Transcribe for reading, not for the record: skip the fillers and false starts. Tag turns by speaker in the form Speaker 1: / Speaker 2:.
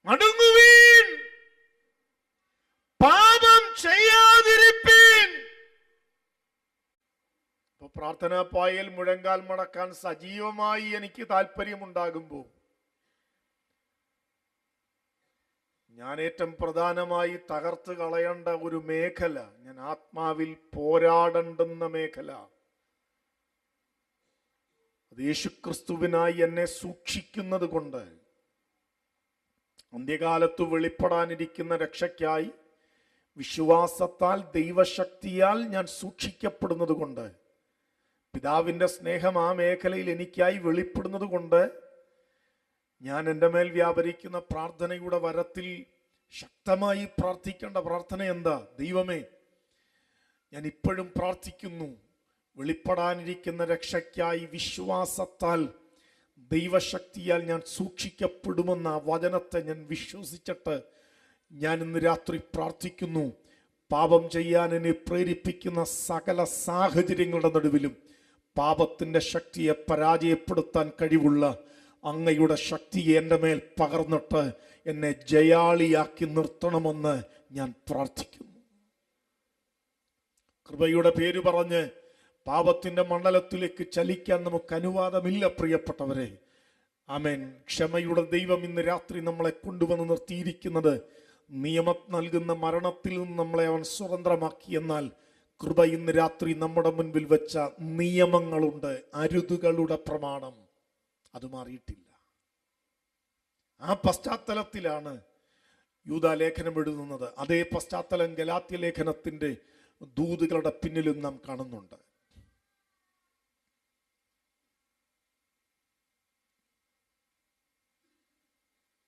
Speaker 1: മടങ്ങുവീൻ, പാപം ചെയ്യാതിരിപ്പീൻ. ഇപ്പൊ പ്രാർത്ഥനാ പായൽ മുഴങ്കാൽ മടക്കാൻ സജീവമായി എനിക്ക് താല്പര്യമുണ്ടാകുമ്പോൾ ഞാൻ ഏറ്റവും പ്രധാനമായി തകർത്ത് കളയേണ്ട ഒരു മേഖല, ഞാൻ ആത്മാവിൽ പോരാടേണ്ടുന്ന മേഖല, അത് യേശുക്രിസ്തുവിനായി എന്നെ സൂക്ഷിക്കുന്നത് കൊണ്ട്, അന്ത്യകാലത്ത് വെളിപ്പെടാനിരിക്കുന്ന രക്ഷയ്ക്കായി വിശ്വാസത്താൽ ദൈവശക്തിയാൽ ഞാൻ സൂക്ഷിക്കപ്പെടുന്നത് കൊണ്ട്, പിതാവിൻ്റെ സ്നേഹം ആ മേഖലയിൽ എനിക്കായി വെളിപ്പെടുന്നത് കൊണ്ട്, ഞാൻ എൻ്റെ മേൽ വ്യാപരിക്കുന്ന പ്രാർത്ഥനയുടെ വരത്തിൽ ശക്തമായി പ്രാർത്ഥിക്കേണ്ട പ്രാർത്ഥന എന്താ? ദൈവമേ, ഞാൻ ഇപ്പോഴും പ്രാർത്ഥിക്കുന്നു, വെളിപ്പെടാനിരിക്കുന്ന രക്ഷയ്ക്കായി വിശ്വാസത്താൽ ദൈവശക്തിയാൽ ഞാൻ സൂക്ഷിക്കപ്പെടുമെന്ന വചനത്തെ ഞാൻ വിശ്വസിച്ചിട്ട് ഞാൻ ഇന്ന് രാത്രി പ്രാർത്ഥിക്കുന്നു. പാപം ചെയ്യാൻ എന്നെ പ്രേരിപ്പിക്കുന്ന സകല സാഹചര്യങ്ങളുടെ നടുവിലും പാപത്തിൻ്റെ ശക്തിയെ പരാജയപ്പെടുത്താൻ കഴിവുള്ള അങ്ങയുടെ ശക്തിയെ എൻ്റെ മേൽ പകർന്നിട്ട് എന്നെ ജയാളിയാക്കി നിർത്തണമെന്ന് ഞാൻ പ്രാർത്ഥിക്കുന്നു. കൃപയുടെ പേര് പറഞ്ഞ് പാപത്തിന്റെ മണ്ഡലത്തിലേക്ക് ചലിക്കാൻ നമുക്ക് അനുവാദമില്ല പ്രിയപ്പെട്ടവരെ. ആമേൻ. ക്ഷമയുടെ ദൈവം ഇന്ന് രാത്രി നമ്മളെ കൊണ്ടുവന്ന് നിർത്തിയിരിക്കുന്നത് നിയമം നൽകുന്ന മരണത്തിൽ നിന്ന് നമ്മളെ അവൻ സ്വതന്ത്രമാക്കി. എന്നാൽ കൃപ ഇന്ന് രാത്രി നമ്മുടെ മുൻപിൽ വെച്ച നിയമങ്ങളുണ്ട്, അരുതുകളുടെ പ്രമാണം, അത് മാറിയിട്ടില്ല. ആ പശ്ചാത്തലത്തിലാണ് യൂദാ ലേഖനം എഴുതുന്നത്. അതേ പശ്ചാത്തലം ഗലാത്യ ലേഖനത്തിന്റെ ദൂതുകളുടെ പിന്നിലും നാം കാണുന്നുണ്ട്.